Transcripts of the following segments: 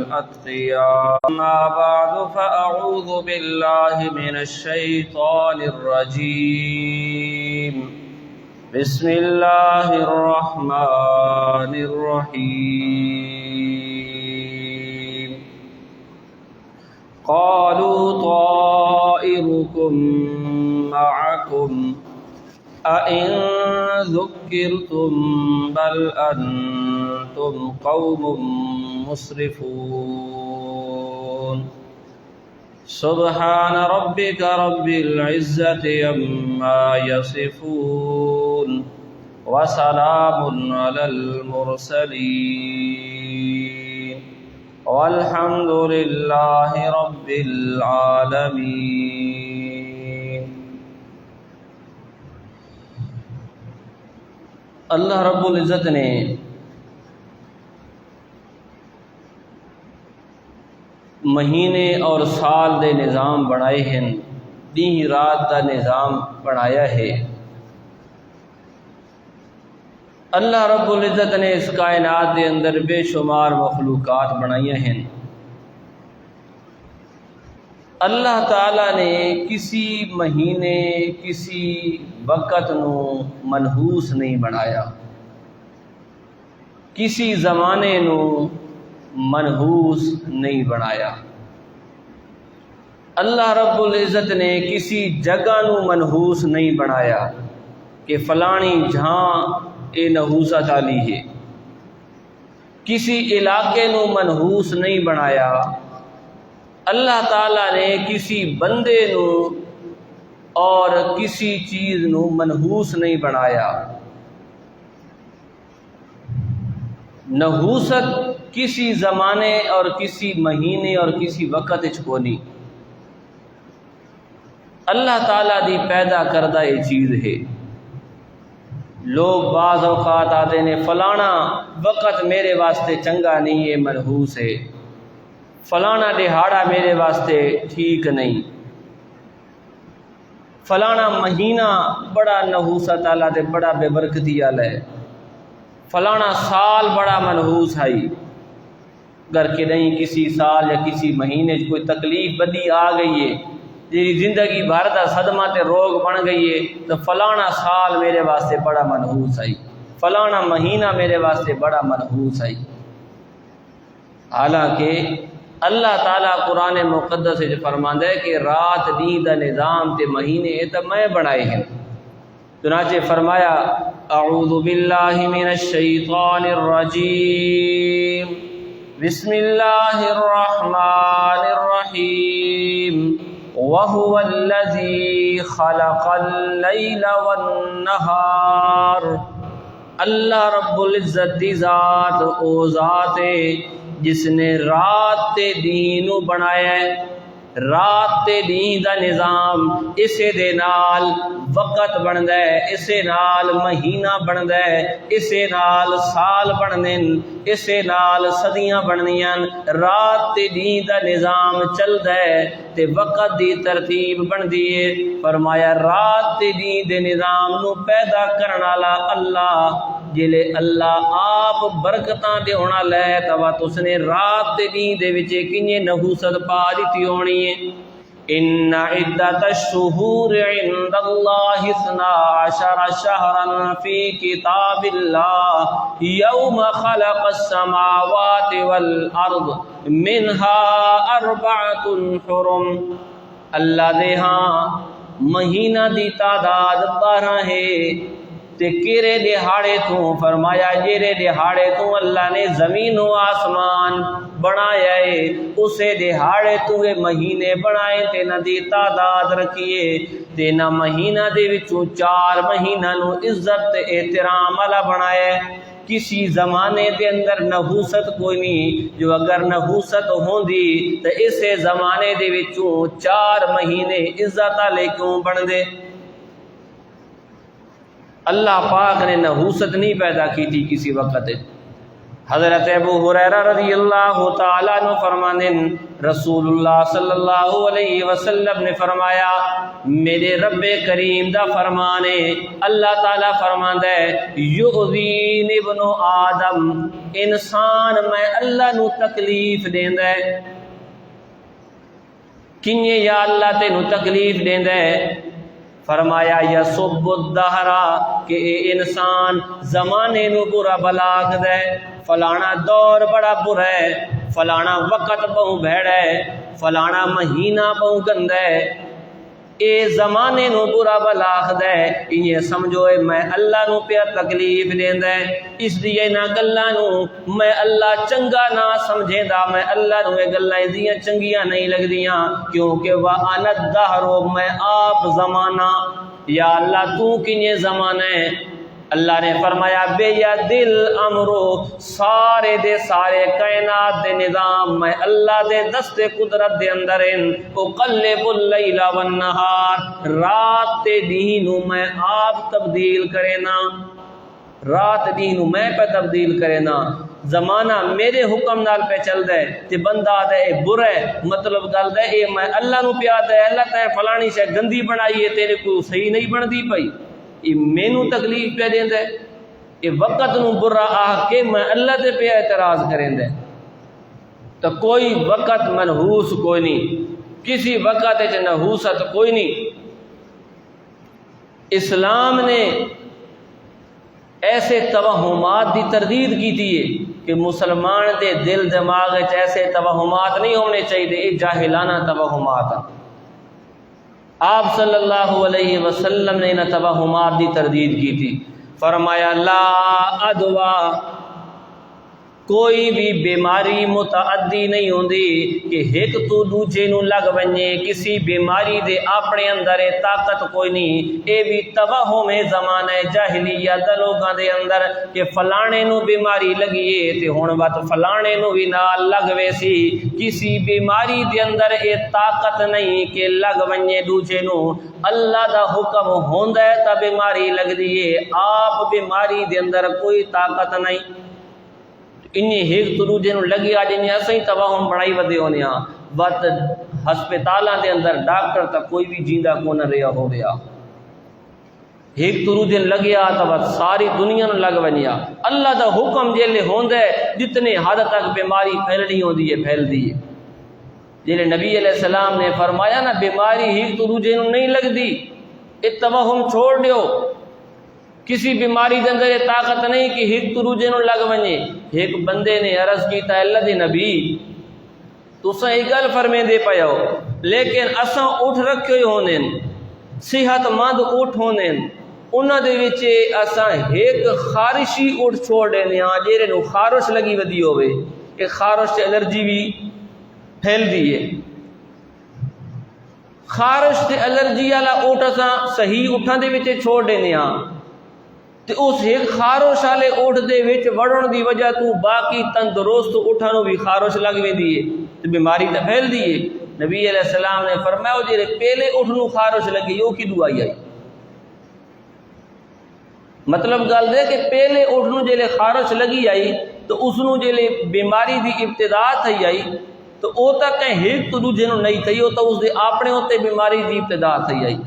الأتقياء. أما بعد فأعوذ بالله من الشيطان الرجيم. بسم الله الرحمن الرحيم. قالوا طائركم معكم أئن ذكرتم بل أنتم قوم مسرفون. سبحان ربك رب العزة عما يصفون وسلام على المرسلين والحمد لله رب العالمين. اللہ رب العزت نے مہینے اور سال دے نظام بنائے ہیں، دن رات دا نظام بنایا ہے۔ اللہ رب العزت نے اس کائنات دے اندر بے شمار مخلوقات بنائی ہیں۔ اللہ تعالیٰ نے کسی مہینے کسی وقت نو منحوس نہیں بنایا، کسی زمانے نو منحوس نہیں بنایا۔ اللہ رب العزت نے کسی جگہ نو منحوس نہیں بنایا کہ فلانی جہاں اے نحوست والی ہے، کسی علاقے نو منحوس نہیں بنایا۔ اللہ تعالیٰ نے کسی بندے نو اور کسی چیز نو منحوس نہیں بنایا۔ نحوست کسی زمانے اور کسی مہینے اور کسی وقت کونی، اللہ تعالیٰ دی پیدا کردہ یہ چیز ہے۔ لوگ بعض اوقات آتے ہیں فلانا وقت میرے واسطے چنگا نہیں ہے، منحوس ہے، فلانا دہاڑا میرے واسطے ٹھیک نہیں، فلانا مہینہ بڑا نحوست والا تے بڑا بے برکتی والا ہے، فلانا سال بڑا منحوس ہے۔ اگر کہ نہیں کسی سال یا کسی مہینے کوئی تکلیف بدی آ گئی ہے، جی زندگی بھر دا صدمہ تے روگ بن گئی ہے، تو فلانا سال میرے واسطے بڑا منحوس ہے، فلانا مہینہ میرے واسطے بڑا منحوس ہے۔ حالانکہ اللہ تعالیٰ قرآن مقدس سے فرماندا ہے کہ رات دن دا نظام تے مہینے تو میں بنائے ہیں۔ چنانچہ فرمایا اعوذ باللہ من الشیطان الرجیم، بسم اللہ الرحمن الرحیم، وَهُوَ الَّذِي خَلَقَ اللَّيْلَ وَالنَّهَارَ۔ اللہ رب العزت دی ذات او ذات ہے جس نے رات تے دین بنایا ہے۔ رات تے دین دا نظام اسے دے نال وقت بندا ہے، اسے نال مہینہ بندا ہے، اسے نال سال بننے، اسے نال صدیاں بننیاں۔ رات تے دین دا نظام چلدا ہے تے وقت دی ترتیب بندی ہے۔ فرمایا رات تے دین دے نظام نو پیدا کرن والا اللہ جلے اللہ آپ برکتاں دے ہونا لے توا تس نے رات دے دین دے وچ کنجے نحوست پا دتی ہونی ہے۔ ان عدت الشہور عند اللہ 12 شہرا فی کتاب اللہ یوم خلق السماوات والارض منها 4 حرم۔ اللہ دے ہاں مہینہ دی تعداد 12 ہے تے کیرے دہاڑے تو فرمایا جیرے دہاڑے تو اللہ نے زمین و آسمان بنایا ہے، اسے دہاڑے تو مہینے بنائے تے نہ دی تعداد رکھیے تے نہ مہینہ دے وچوں 4 مہینہ نو عزت تے احترام والا بنایا ہے۔ کسی زمانے دے اندر نحوست کوئی نہیں، جو اگر نحوست ہوندی تے اسے زمانے دے وچوں 4 مہینے عزت والے کیوں بن دے؟ اللہ پاک نے نحوست نہیں پیدا کی تھی کسی وقت، حضرت ابو ہریرہ رضی اللہ تعالیٰ عنہ فرمانے رسول اللہ صلی اللہ علیہ وسلم نے فرمایا میرے رب کریم دا فرمانے اللہ تعالیٰ فرماندا ہے یؤذین ابن آدم انسان میں اللہ نو تکلیف دیندا ہے کنیے یا اللہ تینو تکلیف دیندا ہے فرمایا یسب الدہر کہ اے انسان زمانے نو برا بلا آکھدا ہے فلانا دور بڑا برا ہے فلانا وقت بہو بھیڑا ہے فلانا مہینہ بہو گندا ہے اے زمانے نو برا بلا آکھدا ہے یہ سمجھو میں اللہ نو پیا تکلیف دیندا ہے اس لیے نہ گلاں نو میں اللہ چنگا نہ سمجھیندا میں اللہ نو یہ گلاں دیاں چنگیاں نہیں لگدیاں کیونکہ وانا الدہر میں آپ زمانہ یا اللہ تو کنے زمانہ ہے اللہ نے فرمایا بے یا دل امرو سارے دے سارے کائنات دے نظام میں اللہ دے دست قدرت دے اندر اقلب اللیل والنہار رات تے دینو میں آپ تبدیل کرے نا رات دینو میں پہ تبدیل کرے نا زمانہ میرے حکم نال پہ چل دے تے بندہ دے برے مطلب گل دے اے میں اللہ نو پیا دے اللہ تے فلانی شے گندی بنائی ہے تیرے کو صحیح نہیں بندی پئی یہ مینو تکلیف پہ دیں دے یہ وقت نو برا آہ کے میں اللہ تے پہ اعتراض کریں دے تو کوئی وقت منحوس کوئی نہیں کسی وقت نحوست کوئی نہیں اسلام نے ایسے توہمات دی تردید کی تھی کہ مسلمان دے دل دماغ ایسے توہمات نہیں ہونے چاہیے یہ جاہلانہ توہمات ہیں آپ صلی اللہ علیہ وسلم نے انہیں توہمات دی تردید کی تھی فرمایا لا ادوا کوئی بھی بیماری متعدی نہیں ہوندی کہ ایک تو دوجے نو لگ ونجے کسی بیماری دے اپنے اندر طاقت کوئی نہیں اے بھی توہم زمانہ جاہلیت لوگاں دے اندر کہ فلانے نو بیماری لگیے تے ہن وقت فلانے نو بھی نال لگ ویسی کسی بیماری دے اندر اے طاقت نہیں کہ لگ ونجے دوجے نو اللہ دا حکم ہوندا ہے تا بیماری لگ دیے آپ بیماری دے اندر کوئی طاقت نہیں انہیں ایک تو دوجے نو لگی آ جنہیں اسیں توہم بڑائی ودے ہونے ہاں بات ہسپتالاں دے اندر ڈاکٹر تک کوئی بھی جیندہ کو نہ رہا ہو گیا ایک تو دوجے لگیا تو بات ساری دنیا نو لگ ونیا اللہ دا حکم جیلے ہوندا ہے جتنے حد تک بیماری پھیلنی ہوندی ہے پھیل دی ہے جیلے نبی علیہ السلام نے فرمایا نا بیماری ایک تو دوجے نو نہیں لگ دی اے توہم چھوڑ دیو کسی بیماری دے اندر طاقت نہیں کہ ایک تو دوجے نو لگ ونجے ایک بندے نے عرض کیتا ہے اللہ دے نبی تساں ایک گل فرمے دے پیا ہو لیکن اساں اٹھ رکھے ہونے صحت مند اٹھ ہونے انہاں دے وچ اساں ایک خارشی اٹھ چھوڑ دینے ہاں جیرے نو خارش لگی ودی ہوے کہ خارش تے الرجی بھی پھیل دی ہے خارش تے الرجی والا اٹھ اساں صحیح اٹھاں دے وچ چھوڑ دینے ہاں تے اس ایک خارش والے اٹھ دے وچ وڑن دی وجہ تو باقی تندرست اٹھاں نو بھی خارش لگ ویندی ہے تے بیماری تے پھیل دی ہے نبی علیہ السلام نے فرمایا جے پہلے اٹھ نو خارش لگی او کی دعائی آئی مطلب گل دے کہ پہلے اٹھ نو جے خارش لگی آئی تو اس نو جے بیماری دی ابتدا تھی آئی تو او تک ایک تو دوجے نو نہیں تھی او تو اس دے اپنے ہوتے بیماری دی ابتدا تھی آئی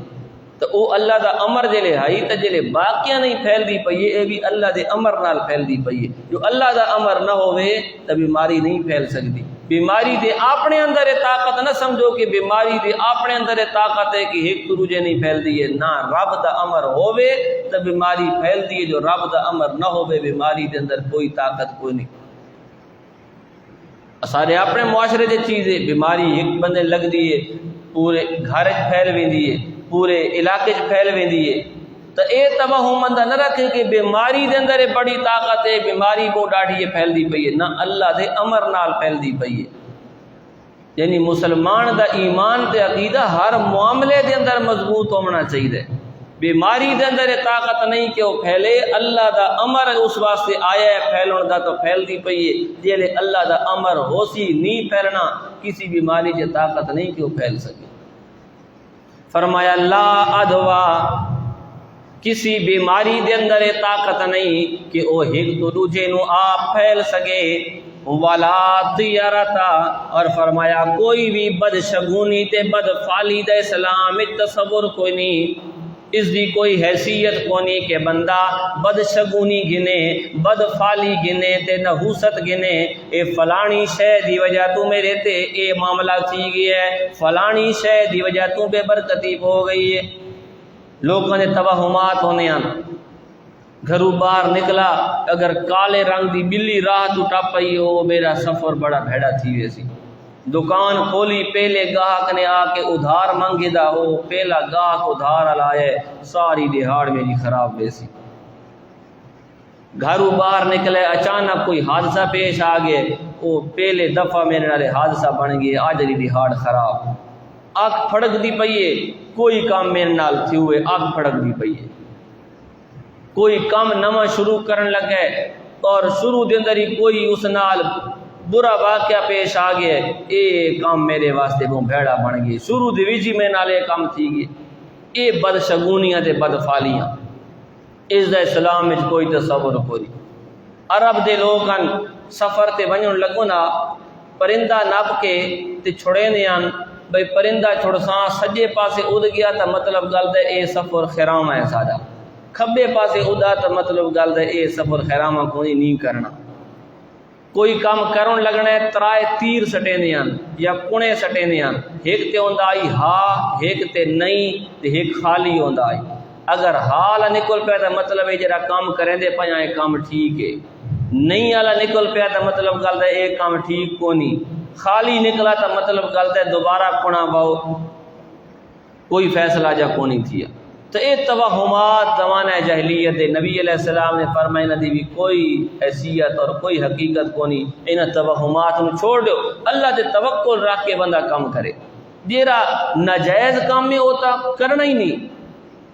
تو او اللہ دا امر جلے ہائی تو جلے باقیاں نہیں پھیل دی پئی اے بھی اللہ دے امر نال پھیل دی پئی جو اللہ دا امر نہ ہوئے تو بیماری نہیں پھیل سکتی بیماری دے اپنے اندر طاقت نہ سمجھو کہ بیماری دے اپنے اندر طاقت ہے کہ ایک تو دوجے نہیں پھیل دی ہے نہ رب دا امر ہوئے تو بیماری پھیل دی ہے جو رب دا امر نہ ہوئے بیماری دے اندر کوئی طاقت کوئی نہیں سارے اپنے معاشرے دے چیزیں بیماری ایک بندے لگ دی ہے پورے گھر پھیل ویندی ہے پورے علاقے پھیل ویندی ہے تو اے توہم بندہ نہ رکھے کہ بیماری دے اندر بڑی طاقت ہے بیماری کو ڈاڑھی پھیل دی پئی ہے نہ اللہ دے امر نال پھیل دی پئی ہے یعنی مسلمان دا ایمان تے عقیدہ ہر معاملے دے اندر مضبوط ہونا چاہیے بیماری دے اندر طاقت نہیں کہ وہ پھیلے اللہ دا امر اس واسطے آیا ہے پھیلن دا تو پھیل دی پئی ہے جیلے اللہ دا امر ہو سی نہیں پھیلنا کسی بیماری کی طاقت نہیں کہ وہ پھیل سکے فرمایا لا ادوا کسی بیماری دے اندر طاقت نہیں کہ او ایک تو دوجے نو آپ پھیل سکے۔ ولا طیرتا، اور فرمایا کوئی بھی بدشگونی تے بدفعالی دا اسلام تصور کوئی نہیں، اس دی کوئی حیثیت کونی کہ بندہ بدشگونی گنے، بدفعالی گنے تے نحوست گنے، اے فلانی شے دی وجہ تو میرے تے اے معاملہ تھی گیا ہے، فلانی شے دی وجہ تو بے برکتی ہو گئی ہے۔ لوگوں نے توہمات ہونے ہیں، گھروں باہر نکلا اگر کالے رنگ دی بلی راہ تو ٹپئی ہو میرا سفر بڑا بھیڑا تھی ویسی، دکان کھولی پہلے گاہک نے آ کے ادھار منگے دا ہو، پہلا گاہک ادھار لائے ساری دہاڑ میری خراب ویسی۔ گھروں باہر نکلے اچانک کوئی حادثہ پیش آ گئے، وہ پہلے دفعہ میرے نالے حادثہ بن گئے، آج دی دہاڑ خراب، آنکھ پھڑک دی پئیے، کوئی کام میرے نال تھی ہوئے آنکھ پھڑک دی پئیے، کوئی کام نواں شروع کرن لگے اور شروع دے اندر ہی کوئی اس نال برا واقعہ پیش آ گیا، اے کام میرے واسطے بہت بھیڑا بن گئی، شروع دے وچ میں نالے کام تھی گئے۔ اے بدشگونیاں تے بدفعالیاں اس دا اسلام وچ کوئی تصور کوئی۔ عرب دے لوگن سفر تے ونجن لگو نا پرندہ نپ کے تے چھڑے نیان، بھئی پرندہ چھڑساں سجے پاسے اڑ گیا تا مطلب گل دے اے سفر خیرامہ ہے ساڈا، کھبے پاسے اڑا تا مطلب گل دے اے سفر خیرامہ کوئی نہیں کرنا۔ کوئی کام کرن لگنا ہے ترائے تیر سٹے نیان یا کنے سٹے نیان، ایک تے ہوندا آئی ہاں، ایک تے نہیں، تے ایک خالی ہوندا آئی۔ اگر حال نکل پیا تا مطلب ہے جڑا کام کریں دے پیا اے کام ٹھیک ہے، نہیں والا نکل پیا تا مطلب گل دے اے کام ٹھیک کونی، خالی نکلا تا مطلب گل دے دوبارہ کنا باؤ کوئی فیصلہ جا کونی تھیا۔ تو اے توہمات زمانہ جاہلیت نبی علیہ السلام نے فرمایا نہ دی بھی کوئی حیثیت اور کوئی حقیقت کونی، ان توہمات نو چھوڑ دیو، اللہ تے توکل رکھ کے بندہ کام کرے، جیرا ناجائز کام میں ہوتا کرنا ہی نہیں،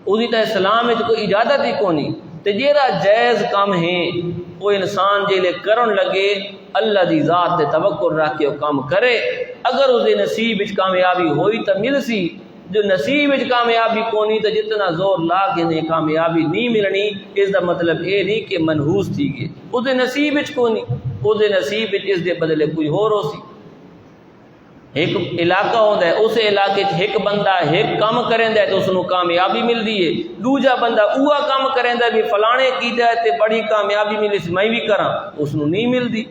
اودی تے اسلام میں کوئی اجازت ہی کونی، تے جیرا جائز کام ہے وہ انسان جیلے کرن لگے اللہ دی ذات تے توکل رکھ کے کام کرے، اگر اس دے نصیب وچ کامیابی ہوئی تو مل سی، جو نصیب وچ کامیابی کونی تو جتنا زور لا کے نے کامیابی نہیں ملنی، اس دا مطلب اے نہیں کہ منحوس تھی گئے، اس دے نصیب وچ کونی، اس دے نصیب وچ اس دے بدلے کوئی ہور ہو سی۔ ایک علاقہ ہوتا ہے، اس علاقے ایک بندہ ایک کام کریندا ہے تو اس نو کامیابی ملدی ہے، دوجا بندہ اوہا کام کریندا ہے بھی فلانے کیتا ہے تے بڑی کامیابی ملی سی میں بھی کراں، اس نو نہیں ملدی۔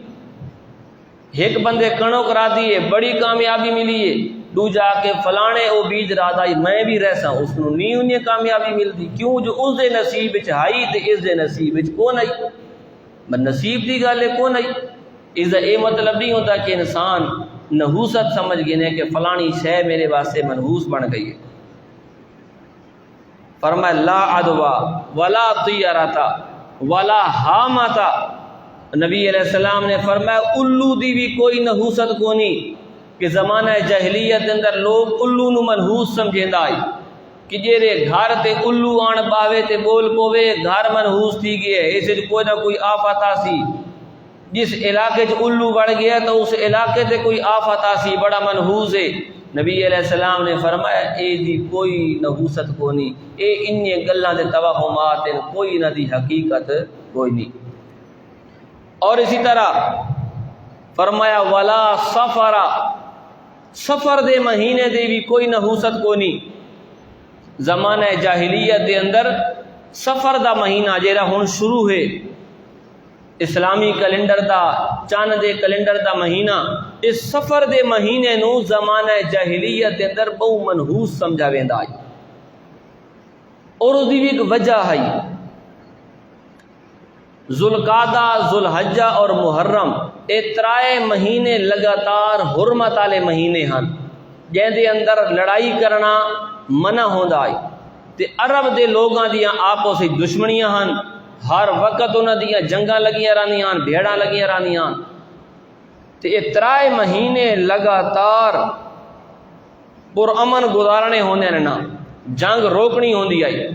ایک بندے کنوک را دی ہے بڑی کامیابی ملی ہے، دوجا کے فلانے او بیج را دا میں بھی رہساں، اس نو نہیں انہیں کامیابی ملدی، کیوں جو اس دے نصیب وچ آئی تے اس دے نصیب وچ کون آئی، بس نصیب دی گل ہے کون آئی۔ اس دا اے مطلب نہیں ہوتا کہ انسان نحوست سمجھ گئے کہ فلانی شے میرے واسطے منحوس بن گئی ہے۔ فرمایا لا عدوا ولا طیرتا ولا حامتا، نبی علیہ السلام نے فرمایا الو دی بھی کوئی نحوست کونی، کہ زمانہ جاہلیت اندر لوگ الو نو منحوس سمجھیندا آئی کہ جیرے گھر تے الو آن باوے تے بول پوے گھر منحوس تھی گئے، اسے کوئی نہ کوئی آفت آسی، جس علاقے چ الو بڑھ گیا تو اس علاقے تے کوئی آفت آسی بڑا منحوس ہے۔ نبی علیہ السلام نے فرمایا اے دی کوئی نحوست کونی، اے انہیں گلاں دے توہمات ہیں، کوئی نہ دی حقیقت کوئی نہیں۔ اور اسی طرح فرمایا ولا سفر، سفر دے مہینے دے بھی کوئی نحوست کونی۔ زمانہ جاہلیت دے اندر سفر دا مہینہ جیڑا ہن شروع ہے، اسلامی کیلنڈر دا چاند دے کیلنڈر دا مہینہ، اس سفر دے مہینے نو زمانہ جاہلیت دے اندر بہو منحوس سمجھا ویندا ہے، اور اس دی بھی ایک وجہ ہے، ذوالقعدہ، ذوالحجہ اور محرم اے ترائے مہینے لگاتار حرمت والے مہینے ہن، جن دے اندر لڑائی کرنا منع ہوندا ہے، تے عرب دے لوگاں دیاں آپس وچ دشمنیاں ہن، ہر وقت انہاں دیاں جنگاں لگیاں رہندیاں، بھیڑاں لگیاں رہندیاں، تے یہ ترائے مہینے لگاتار پرامن گزارنے ہوندے نے، جنگ روکنی ہوندی آئی،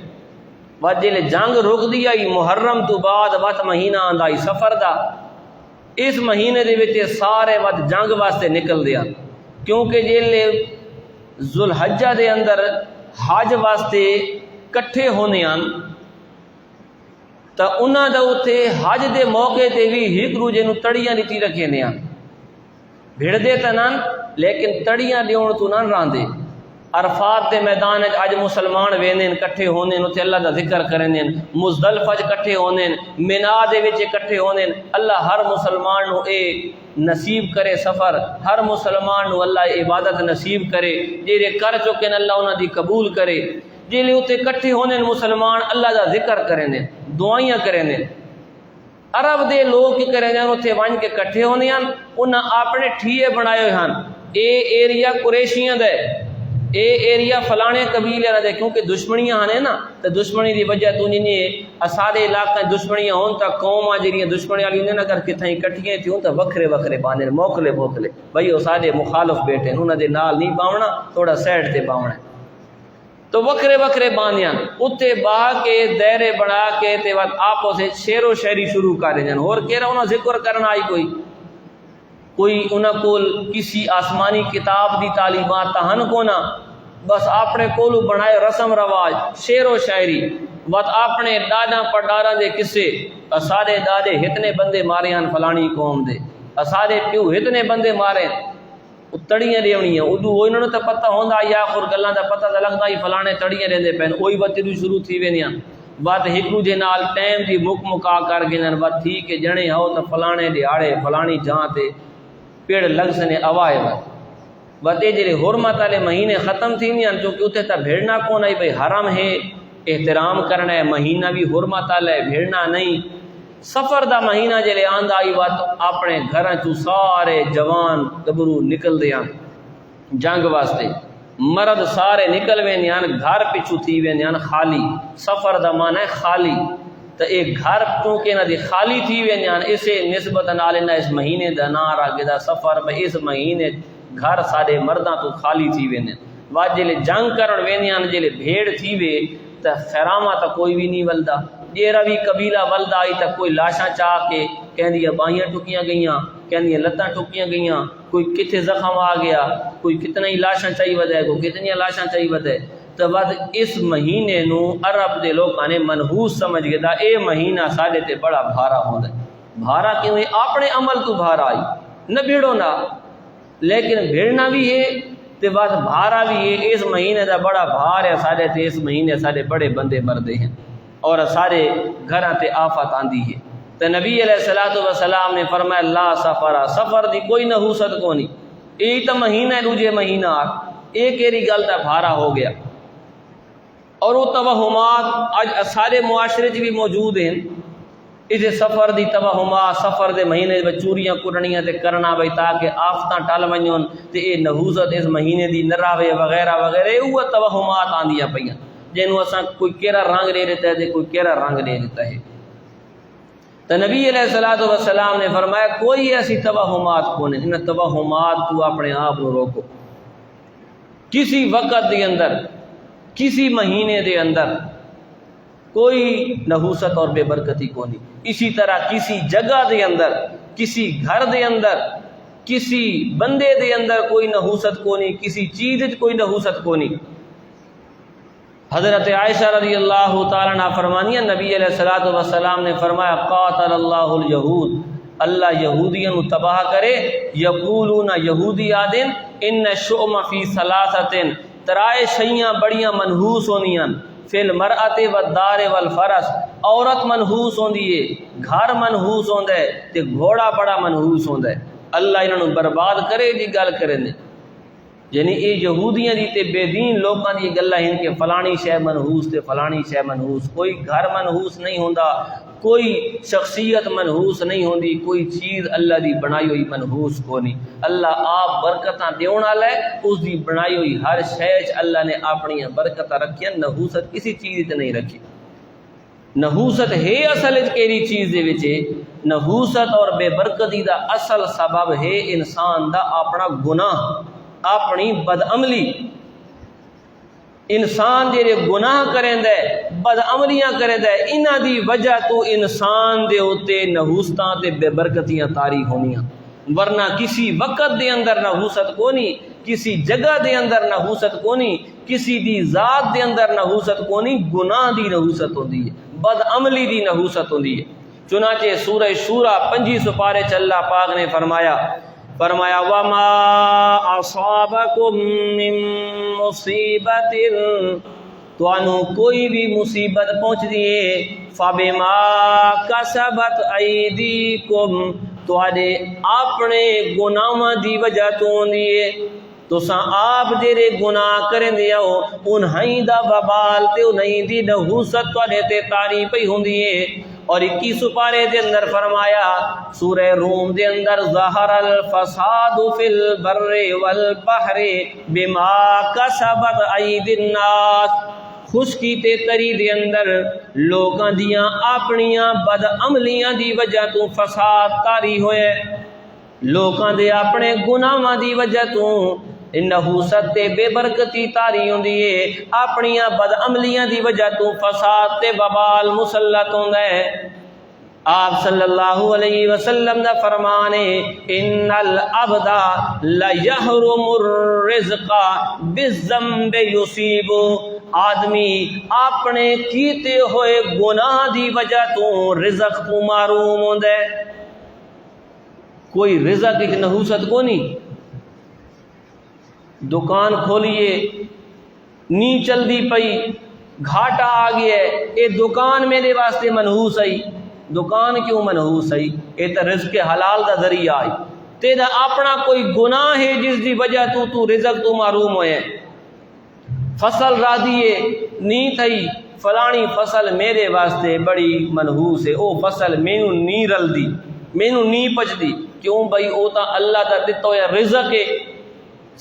بعد جلے جنگ روک دی آئی محرم تو بعد وقت مہینہ آندا آئی سفر دا، اس مہینے دے وچ سارے وقت جنگ واسطے نکل دیا، کیونکہ جلے ذوالحجہ دے اندر حج واسطے کٹھے ہونے ہیں، تو انہاں دا اتھے حج دے موقع تے بھی ایک دوجے نوں تڑیاں دتی رکھے نے بھیڑ دے تے نان لیکن تڑیاں دیون تو نہ راندے عرفات دے میدان اج مسلمان ویندے کٹھے ہوندے تے اللہ دا ذکر کرندے مزدلفہ کٹھے ہوندے مینا دے وچ کٹھے ہوندے اللہ ہر مسلمان نو اے نصیب کرے سفر ہر مسلمان نو اللہ عبادت نصیب کرے جڑے کر چکے اللہ انہاں دی قبول کرے جڑے اوتے کٹھے ہوندے مسلمان اللہ دا ذکر کرندے دعائیاں کرندے عرب دے لوگ کی کرندے اوتے ون کے کٹھے ہوندے ہن انہاں اپنے ٹھیے بنائے ہوئے ہن اے ایریا قریشیاں دا اے ایریا فلانے قبیلے دا کیونکہ دشمنیاں ہیں نا تو دشمنی دی وجہ تو نہیں اساڈے علاقے دشمنیاں ہون تا قوماں جڑیاں دشمنی والی نے اگر کتھیں کٹھیاں تھیوں تا وکھرے وکھرے باندے موکلے بوکلے بھئی او ساڈے مخالف بیٹھے انہاں دے نال نہیں باونا تھوڑا سائیڈ تے باونا تو وکھرے وکھرے باندیاں اتے باہ کے دائرے بنا کے تے وقت آپس سے شعر و شاعری شروع کر دیں اور کہہ انہاں ذکر کرنا آئی کوئی انہاں کول کسی آسمانی کتاب دی تعلیمات تہن کو نہ بس اپنے کولو بنائے رسم رواج شعر و شاعری وقت اپنے دادا پڑدارا دے قصے اساڈے دادے اتنے بندے مارے ہیں فلانی قوم دے اساڈے پیو اتنے بندے مارے تڑیاں دیونی ہیں اردو وہ انہوں نے تو پتہ ہوندا یا خور گلاں دا پتہ تو لگدا ہی فلانے تڑیاں دیندے پین وہی بچے بھی شروع تھی ویندیاں بات ایک دوجے نال ٹائم دی مکا کر گئے بات ٹھیک ہے جنے ہو تو فلانے دیہاڑے فلانی جہاں تے پیڑ لگ سنے اوائے بات جڑے حرمت والے مہینے ختم تھینیاں کیونکہ اتنے تا بھیڑنا کون آئی بھئی حرم ہے احترام کرنا ہے مہینہ بھی حرمت والا ہے بھیڑنا نہیں سفر دا مہینہ جلے آندا آئی بات اپنے گھراں چوں سارے جوان گبرو نکل دیاں جنگ واسطے مرد سارے نکل ویندیاں گھر پچھو تھی ویندیاں خالی سفر دا معنی ہے خالی تو ایک گھر کیونکہ نہ دی خالی تھی ویندیاں اسے نسبت نال نہ اس مہینے دا نار آگے دا سفر میں اس مہینے گھر سارے مرداں تو خالی تھی ویندیاں واج جلے جنگ کرن ویندیاں جلے بھیڑ تھی وے تے خیرامہ تا کوئی بھی نہیں ولدا جیرا بھی قبیلہ ولدا آئی تا کوئی لاشاں چاہ کے کہندی بائیاں ٹکیاں گئیاں کہندی لتاں ٹکیاں گئیاں کوئی کتنے زخم آ گیا کوئی کتنا ہی لاشاں چاہی ودے کوئی کتنی لاشاں چاہی ودے تو بعد اس مہینے نو عرب دے لوگاں نے منحوس سمجھ گیا اے مہینہ ساڈے تے بڑا بھارا ہوندا بھارا کیوں ہے اپنے عمل تو بھارا آئی نہ بھیڑو نہ لیکن بھیڑنا بھی ہے تے بعد بھارا بھی ہے اس مہینے دا بڑا بھار ہے سارے تے اس مہینے سارے بڑے بندے مردے ہیں اور سارے گھراں تے آفت آندی ہے تو نبی علیہ الصلوۃ والسلام نے فرمایا لا سفر سفر دی کوئی نحوست کو نہیں ایک تو مہینہ دوجے مہینہ ایک ایری گل تا بھارا ہو گیا اور وہ توہمات اج سارے معاشرے بھی موجود ہیں اسے سفر دی توہمات سفر دے مہینے میں چوریاں کرنیاں تے کرنا بھئی تاکہ آفتاں ٹل ونجن تے اے نحوست اس مہینے دی نہ راوے وغیرہ وغیرہ وہ توہمات آندیاں پیاں جنوں اساں کوئی کیڑا رنگ دے دیتا ہے تے کوئی کیڑا رنگ دے دیتا ہے تو نبی علیہ الصلوۃ والسلام نے فرمایا کوئی ایسی توہمات کو نہیں ان توہمات تو اپنے آپ کو روکو کسی وقت دے اندر کسی مہینے دے اندر کوئی نحوست اور بے برکتی کو نہیں اسی طرح کسی جگہ دے اندر کسی گھر دے اندر کسی بندے دے اندر کوئی نحوست کو نہیں کسی چیز کوئی نحوست کو نہیں حضرت عائشہ رضی اللہ تعالیٰ عنہ فرمانیہ نبی علیہ الصلوۃ والسلام نے فرمایا قاتل اللہ الیہود اللہ یہودیاں تباہ کرے یقولون یہودی آدن ان الشؤم فی ثلاثۃ ترائے شیاں بڑیاں منحوس ہونیاں فی المرأۃ والدار والفرس عورت منحوس ہوندی ہے گھر منحوس ہوندا ہے تے گھوڑا بڑا منحوس ہوندا ہے اللہ انہاں نوں برباد کرے دی گل کرے نے یعنی یہ یہودیاں دی تے بے دین لوکاں دی گلاں ہیں کہ فلانی شے منحوس تے فلانی شے منحوس کوئی گھر منحوس نہیں ہوندا کوئی شخصیت منحوس نہیں ہوندی کوئی چیز اللہ دی بنائی ہوئی منحوس کو نہیں اللہ آپ برکتاں دیون والا ہے اس دی بنائی ہوئی ہر شے اللہ نے اپنی برکتاں رکھیاں نحوست کسی چیز تے نہیں رکھی نحوست ہے اصل کیڑی چیز دے وچ نحوست اور بے برکتی دا اصل سبب ہے انسان دا اپنا گناہ اپنی بدعملی انسان جڑے گناہ کریندا ہے بدعملیاں کریندا ہے انہاں دی وجہ تو انسان دے اوتے نحوستاں تے بے برکتیاں طاری ہونیاں ورنہ کسی وقت دے اندر نحوست کو نہیں کسی جگہ دے اندر نحوست کو نہیں کسی دی ذات دے اندر نحوست کو نہیں گناہ دی نحوست ہوندی ہے بد عملی دی نحوست ہوندی ہے۔ چنانچہ سورہ شورى 25 سپارے چ اللہ پاک نے فرمایا وما اصابکم من مصیبت، توانو کوئی بھی مصیبت پہنچ دیے فبما کسبت ایدیکم، تواڈے اپنے گناہاں دی وجہ تو دیے، تساں آپ جڑے گناہ کرن دیو انہاں دا وبال تے انہاں دی نحوست تواڈے تے طاری پئی ہوندی ہے۔ اور 21 سپارے دے اندر فرمایا سورہ روم دے اندر ظہر الفساد فی البر والبحر بما کسبت ایدی الناس، خشکی تے تری دے اندر لوکاں دیاں اپنیاں بد عملیاں دی وجہ تو فساد طاری ہوئے، لوکاں دے اپنے گناہاں دی وجہ تو نحوست تے بے برکتی طاری ہوندی ہے، اپنیاں بد عملیاں دی وجہ تو فساد تے وبال مسلط ہوندا ہے۔ آپ صلی اللہ علیہ وسلم دا فرمان ہے ان العبد لیحرم الرزق بالذنب یصیب، آدمی اپنے کیتے ہوئے گناہ دی وجہ تو رزق تو محروم ہوندا ہے۔ کوئی رزق کی نحوست کو نہیں، دکان کھولیے نہیں چل دی پئی، گھاٹا آ گیا ہے، یہ دکان میرے واسطے منحوس ہے۔ دکان کیوں منحوس ہے؟ یہ تو رزق حلال دا ذریعہ ہے، تیرا اپنا کوئی گناہ ہے جس دی وجہ تو رزق تو محروم ہوئے۔ فصل را دیے نہیں تھی، فلانی فصل میرے واسطے بڑی منحوس ہے، او فصل مینوں نہیں رل دی، مینوں نہیں پچ دی، کیوں بھائی او تا اللہ دا دتا ہویا رزق ہے،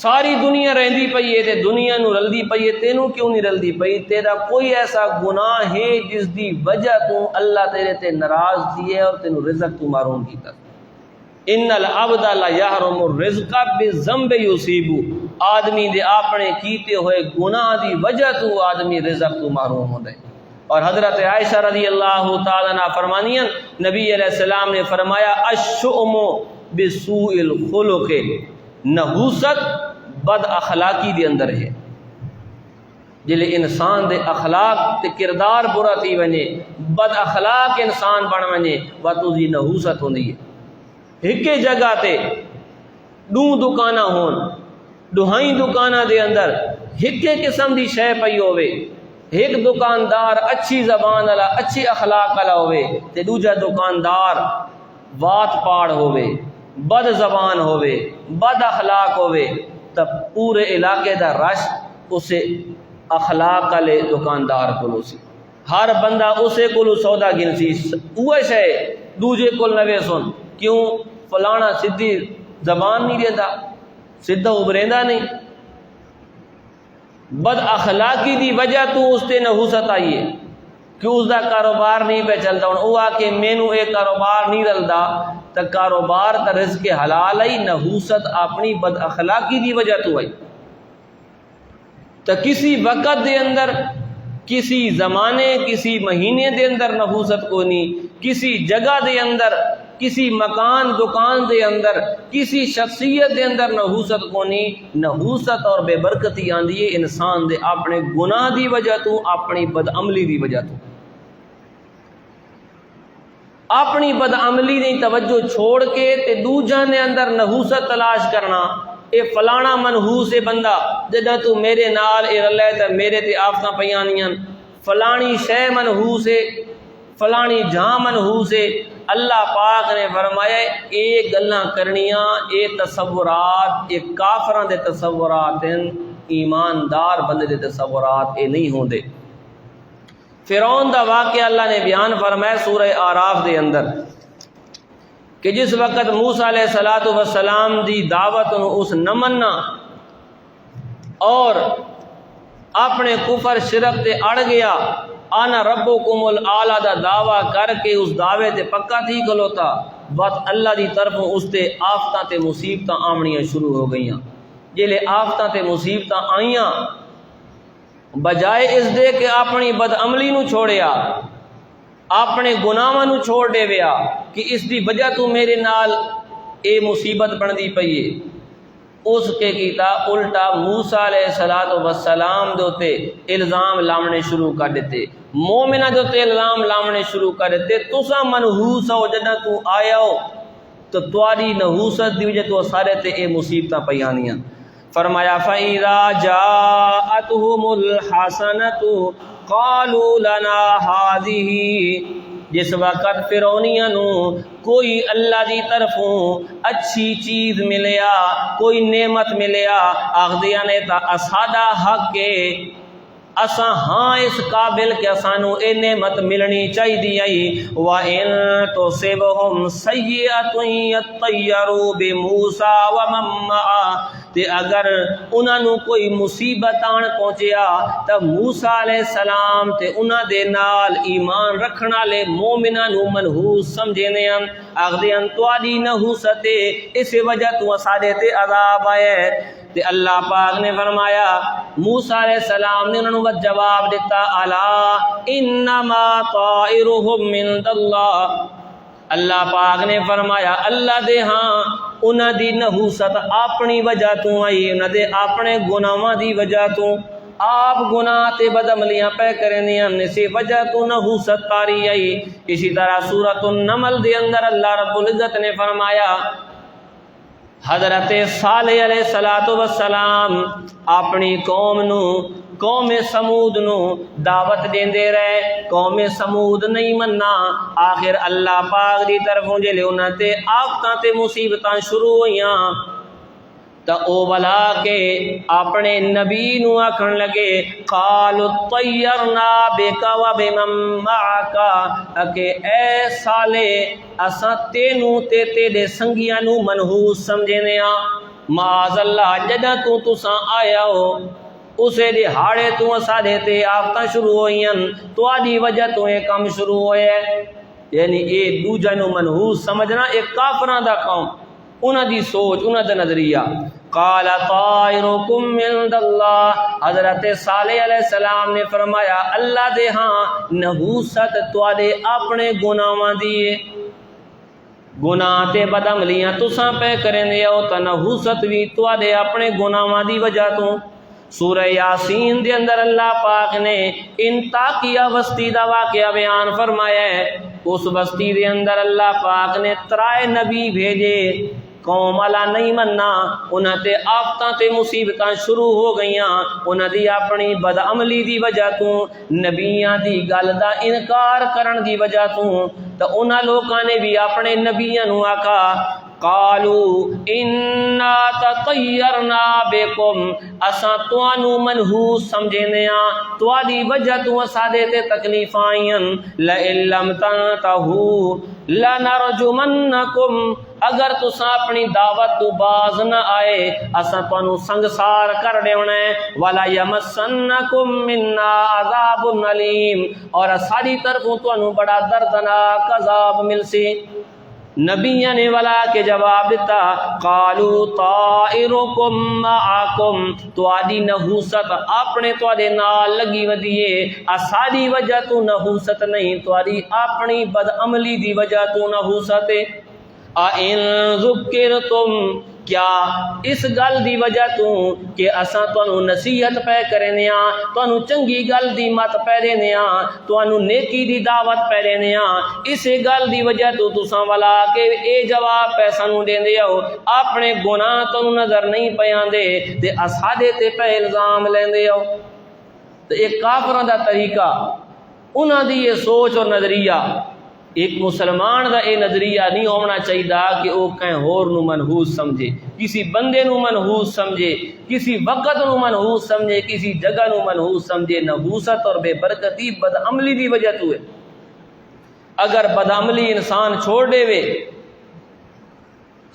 ساری دنیا رہندی پئی ہے تے دنیا نو رلدی پئی ہے، تینوں کیوں نہیں رلدی پئی؟ تیرا کوئی ایسا گناہ ہے جس دی وجہ تو اللہ تیرے تے ناراض تھی ہے اور تینوں رزق تو محروم کیتا۔ ان العبد لا یحرم الرزق بالذنب یصیب، آدمی دے اپنے کیتے ہوئے گناہ دی وجہ تو آدمی رزق تو محروم ہوندا ہے۔ اور حضرت عائشہ رضی اللہ تعالی عنہ فرمانیاں نبی علیہ السلام نے فرمایا الشؤم بسوء الخلق، نحوست بد اخلاقی دے اندر ہے، جلے انسان دے اخلاق تے کردار برا تھی ونے، بد اخلاق انسان بن ونے، واتو دی نحوست ہوندی ہے۔ ایک جگہ تے دو دکاناں ہون، دوہائیں دکاناں دے اندر ایک قسم دی شے پئی ہوے، ایک دکاندار اچھی زبان والا اچھی اخلاق والا ہوے تے دوجا دکاندار وات پاڑ ہوے، بد زبان ہوے، بد اخلاق ہوے، تب پورے علاقے دا رش اسے اخلاق والے دکاندار کولو سی، ہر بندہ اسے کولو سودا گنسی، اوہ شے دوجے کول نوے سن، کیوں؟ فلانا سدھی زبان نہیں دیندا، سدھا ابریندہ نہیں، بد اخلاقی دی وجہ تو اس تے نحوست آئی ہے کہ اس دا کاروبار نہیں پہ چلتا، وہ آ کے مینوں ایک کاروبار نہیں رلدا، تو کاروبار تا رزق حلال آئی، نحوست اپنی بد اخلاقی دی وجہ تو آئی۔ تو کسی وقت دے اندر، کسی زمانے، کسی مہینے دے اندر نحوست کو نہیں، کسی جگہ دے اندر، کسی مکان دکان دے اندر، کسی شخصیت دے اندر نحوست کو نہیں۔ نحوست اور بے برکتی آندی ہے انسان دے اپنے گناہ دی وجہ تو، اپنی بد عملی دی وجہ تو۔ اپنی بد عملی دی توجہ چھوڑ کے تے دوجاں نے اندر نحوست تلاش کرنا، اے فلانا منحوس ہے بندہ، جدہ تو میرے نال اے رلے تے میرے تے آفتاں پیانیاں، فلانی شے منحوس ہے، فلانی جہاں منحوس ہے۔ اللہ پاک نے فرمایا اے گلاں کرنیاں، اے تصورات، اے کافراں دے تصورات ہیں، ایماندار بندے دے تصورات اے نہیں ہوندے۔ فرعون دا واقعہ اللہ نے بیان فرمایا سورہ آراف دے اندر کہ جس وقت موسیٰ علیہ السلام دی دعوت اس نہ مننا اور اپنے کفر شرک تے اڑ گیا، آنا ربکم الاعلی دا دعویٰ کر کے اس دعوے تے پکا تھی کھلوتا، بات اللہ دی طرف اس تے آفتاں تے مصیبتاں آمنیاں شروع ہو گئیاں۔ جلے آفتاں تے مصیبتاں آئیاں، بجائے اس دے کہ اپنی بد عملی نو چھوڑیا، اپنے گناہاں نو چھوڑ دے ویا کہ اس دی وجہ تو میرے نال اے مصیبت بن دی پئی ہے، اس کے کیتا الٹا موسیٰ علیہ السلام دے تے الزام لاونے شروع کر دیتے، مومنہ جو تے الزام لاونے شروع کرے تے تسا منحوس ہو جدہ تو آیا ہو تو تواری نحوست دی وجہ تو سارے تے اے مصیبتاں پیانیاں فرمایا فَإِذَا جَاءَتْهُمُ الْحَسَنَةُ قَالُوا لَنَا هَذِهِ جس وقت فرعونیاں نو کوئی اللہ دی طرفوں اچھی چیز ملیا کوئی نعمت ملیا آخدیاں نے تا اسادہ حق کے اساں ہاں اس قابل کہ اسانو اے نعمت ملنی چاہی دی آئی وَإِن تُصِبْهُمْ سَيِّئَةٌ يَطَّيَّرُوا بِمُوسَى وَمَن مَّعَهُ تے اگر انہاں نو کوئی مصیبت آن پہنچیا تا موسیٰ علیہ السلام تے انہاں دے نال ایمان رکھنا لے مومنہ نو منحوس سمجھینے ہیں اگدے انتواری نحوست اس وجہ تو اسادے تے عذاب آئے تے اللہ پاک نے فرمایا موسیٰ علیہ السلام نے انہوں نے جواب دیتا الا انما طائرهم من اللہ اللہ پاک نے فرمایا اللہ دے ہاں انہاں دی نحوست اپنی وجہ تو آئی انہاں دے اپنے گناہاں دی وجہ تو آپ گناہ تے بدعملیاں پہ کرنے ہیں اسی وجہ تو نحوست تاری آئی اسی طرح سورۃ النمل دے اندر اللہ رب العزت نے فرمایا حضرت صالح علیہ السلام اپنی قوم سمود نو دعوت دیندے رہے قوم سمود نہیں مننا آخر اللہ پاک دی طرفوں جلے انہاں تے آفتاں تے مصیبتاں شروع ہوئیاں تا او بلا کے اپنے نبی نو آکھن لگے قالوا طیرنا بک و بمن معک کہ اے صالح اساں تینو تے تیرے سنگیاں نو منحوس سمجھنے ہاں معاذ اللہ جدہ تو تساں آیا ہو اسے دہاڑے تو اساڈے تے آفتاں شروع ہوئیاں تو آدھی وجہ تو یہ کم شروع ہوئے یعنی اے دوجہ نو منحوس سمجھنا ایک کافراں دا قوم انہاں دی سوچ انہاں دا نظریہ قال طائرکم من اللہ حضرت صالح علیہ السلام نے فرمایا اللہ دے ہاں نحوست تواڈے اپنے گناہاں دیے گناہ تے بدعملیاں تساں پہ کرنے ہو تا نحوست بھی تواڈے اپنے گناہاں دی وجہ تو سورہ یاسین دے اندر اللہ پاک نے انطاکیہ بستی دا واقعہ بیان فرمایا ہے اس بستی دے اندر اللہ پاک نے 3 نبی بھیجے قوم والا نہیں مننا انہاں تے آفتاں تے مصیبتاں شروع ہو گئیاں انہاں دی اپنی بدعملی دی وجہ تو نبیاں دی گل دا انکار کرن دی وجہ تو انہاں لوکاں نے بھی اپنے نبیاں نو آکھا قالوا انا تطیرنا بکم اساں توانو منحوس سمجھنے ہاں تواڈی وجہ تو اساڈے تے تکلیف آئیاں لئن لم تنتہوا لنرجمنکم اگر تساں اپنی دعوت تو باز نہ آئے اساں تانوں سنگسار کر دیونا ہے ولا یمسنکم منا عذاب علیم اور ساری طرفوں تانوں بڑا دردناک عذاب ملسی نبیوں نے والا کے جواب دیتا قالوا طائرکم معکم تواڈی نحوست اپنے تواڈے نال لگی ودیے اساڈی وجہ تو نحوست نہیں تواڈی اپنی بدعملی دی وجہ تو نحوست ان ذکرتم کیا اس گل دی وجہ تو کہ اساں تانوں نصیحت پہ کرنے ہاں تانوں چنگی گل دی مت پہ دینے ہاں تانوں نیکی دی دعوت پہ دینے ہاں اس گل دی وجہ تو تساں والا کہ اے جواب پہ سانوں دیندے ہو اپنے گناہ تانوں نظر نہیں پیاندے تے اساڈے تے پہ الزام لیندے ہو تو ایک کافراں دا طریقہ انہاں دی یہ سوچ اور نظریہ ایک مسلمان دا اے نظریہ نہیں ہونا چاہیے کہ وہ کہیں ہور نو منحوس سمجھے کسی بندے نو منحوس سمجھے کسی وقت نو منحوس سمجھے کسی جگہ نو منحوس سمجھے نحوست اور بے برکتی بدعملی دی وجہ تو ہے اگر بدعملی انسان چھوڑ دے وے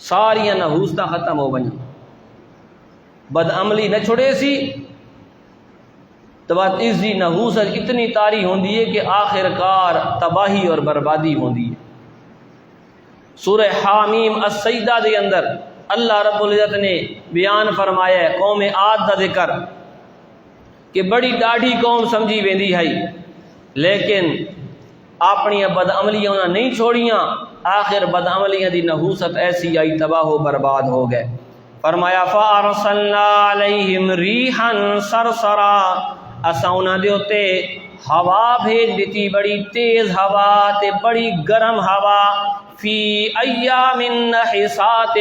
ساری نحوستاں ختم ہو گئی بدعملی نہ چھوڑے سی تو بات اس دی نحوست اتنی طاری ہوندی ہے کہ آخر کار تباہی اور بربادی ہوندی ہے سورہ حامیم السجدہ دے اندر اللہ رب العزت نے بیان فرمایا ہے قوم عاد دا ذکر کہ بڑی ڈاڑھی قوم سمجھی ویندی ہے لیکن اپنی بدعملیاں انہاں نہیں چھوڑیاں آخر بدعملیاں دی نحوست ایسی آئی تباہ و برباد ہو گئے فرمایا فَأَرْسَلْنَا عَلَيْهِمْ رِيحًا صَرْصَرًا اساں انہاں دے اوتے ہوا بھیج دیتی، بڑی تیز ہوا تے بڑی گرم ہوا، فی ایام نحسات،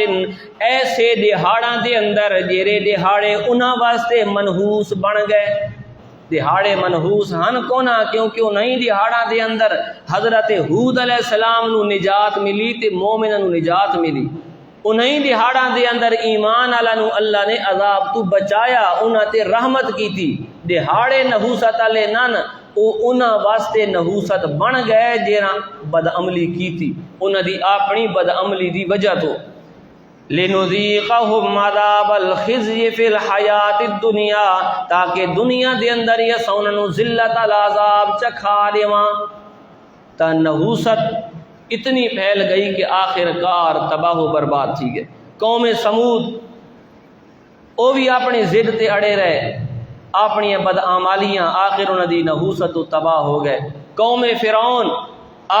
ایسے دہاڑاں دے اندر جیرے دہاڑے انہاں واسطے منحوس بن گئے۔ دہاڑے منحوس ہن کونا کیونکہ انہی دہاڑاں دے اندر حضرت ہود علیہ السلام نو نجات ملی تے مومناں نو نجات ملی۔ انہی دہاڑاں دے اندر ایمان والا نو اللہ نے عذاب تو بچایا، انہاں تے رحمت کیتی۔ دہاڑے نحوست والے نن او انہاں واسطے نحوست بن گئے جیڑا بد عملی کیتی، انہاں دی اپنی بد عملی دی وجہ تو۔ لنذیقہم عذاب الخزی فی الحیات الدنیا، تاکہ دنیا دے اندر یہ سوننو ذلت العذاب چکھا دیواں۔ تا نحوست اتنی پھیل گئی کہ آخر کار تباہ و برباد تھی گئے۔ قوم سمود او بھی اپنی ضد تے اڑے رہے، اپنی بدعمالیاں، آخر انہاں دی نحوست تو تباہ ہو گئے۔ قوم فرعون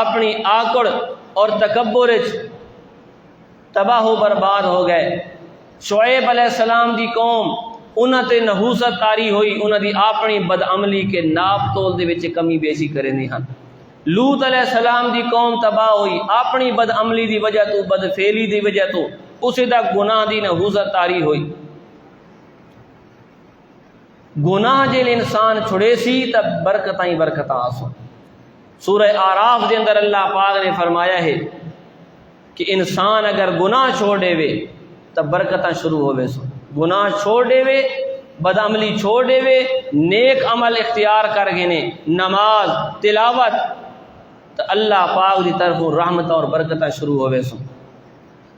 اپنی آکڑ اور تکبر تباہ و برباد ہو گئے۔ شعیب علیہ السلام دی قوم انہاں تے نحوست تاری ہوئی، انہاں دی اپنی بدعملی کے ناپ تول دے وچ کمی بیشی کرے نہیں ہن۔ لوط علیہ السلام دی قوم تباہ ہوئی، اپنی بدعملی دی وجہ تو، بدفعلی دی وجہ تو، اسے دا گناہ دی نحوست تاری ہوئی۔ گناہ جیل انسان چھڑے سی تب برکتاں ہی برکتاں آسو۔ سورہ آراف دے اندر اللہ پاک نے فرمایا ہے کہ انسان اگر گناہ چھوڑ دے وے تب برکتاں شروع ہوئے سو۔ گناہ چھوڑ دے وے، بدعملی چھوڑ دے وے، نیک عمل اختیار کر گنے، نماز، تلاوت، تو اللہ پاک دی طرف رحمت اور برکتاں شروع ہوئے سو۔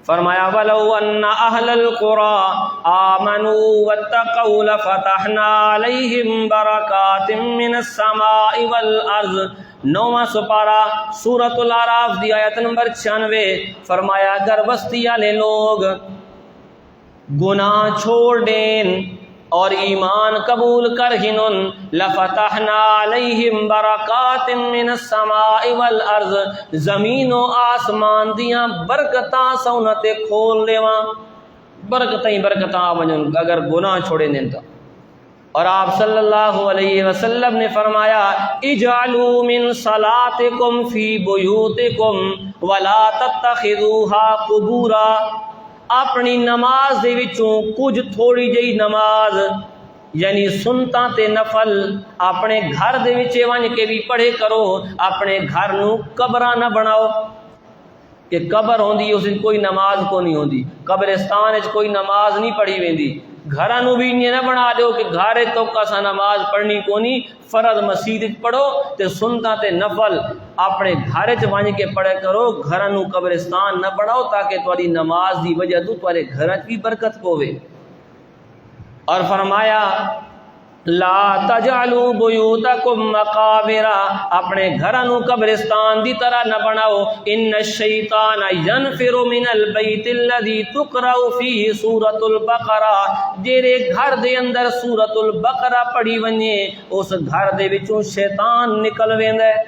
فرمایا وَلَوْ أَنَّ أَهْلَ الْقُرَىٰ آمَنُوا وَاتَّقَوْا لَفَتَحْنَا عَلَيْهِمْ بَرَكَاتٍ مِّنَ السَّمَاءِ وَالْأَرْضِ۔ 9واں سپارہ سورۃ الاعراف دی آیت نمبر 96۔ فرمایا اگر بستی والے لوگ گناہ چھوڑ دیں اور ایمان قبول کر ہنن، لفتحنا علیہم برکات من السماء والارض، زمین و آسمان دیاں برکتاں سونتے کھول دیواں، برکتیں برکتاں آونجن اگر گناہ چھوڑے دیں تو۔ اور آپ صلی اللہ علیہ وسلم نے فرمایا اجعلوا من صلاتکم فی بیوتکم ولا تتخذوها قبورا، اپنی نماز دے وچوں کچھ تھوڑی جئی نماز یعنی سنتاں تے نفل اپنے گھر دے وچے ونج کے بھی پڑھے کرو، اپنے گھر نو قبراں نہ بناؤ کہ قبر ہوندی اس کوئی نماز کو نہیں ہوندی، قبرستان وچ کوئی نماز نہیں پڑھی ویندی، گھراں نو بھی نہ بنا دیو کہ گھر تو کسا نماز پڑھنی کونی، فرض مسجد پڑھو تے سنتاں تے نفل اپنے گھر چ ونج کے پڑھے کرو، گھراں نو قبرستان نہ بناؤ تاکہ تہاڈی نماز دی وجہ تو تہاڈے گھراں چ بھی برکت پوے۔ اور فرمایا لا تجعلوا بیوتکم مقابر، اپنے گھراں نو قبرستان دی طرح نہ بناؤ، ان الشیطان ینفر من البیت الذی تقرأ فیہ سورۃ البقرہ، جیرے گھر دے اندر سورۃ البقرہ پڑھی ونجے اس گھر دے وچوں شیطان نکل ویندا ہے۔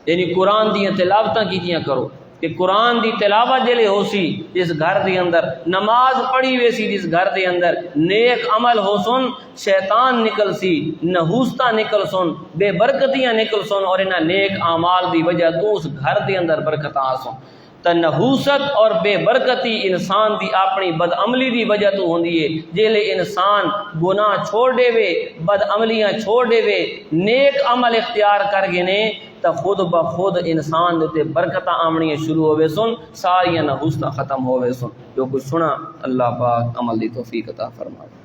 یعنی قرآن دیاں تلاوتاں کیتیاں کرو کہ قرآن دی تلاوت جلے ہو سی جس گھر دے اندر، نماز پڑھی وے سی جس گھر دے اندر، نیک عمل ہو سن، شیطان نکل سی، نحوستہ نکل سن، بے برکتیاں نکل سن، اور انہاں نیک اعمال دی وجہ تو اس گھر دے اندر برکتاں آ سن۔ تا نحوست اور بے برکتی انسان دی اپنی بد عملی دی وجہ تو ہوندی ہے۔ جیلے انسان گناہ چھوڑ دے وے، بد عملیاں چھوڑ دے وے، نیک عمل اختیار کر گنے تا خود بخود انسان دے برکتاں آمنیاں شروع ہوئے سن، ساریاں نحوستاں ختم ہوئے سن۔ جو کچھ سنا اللہ پاک عمل دی توفیق عطا فرمائے۔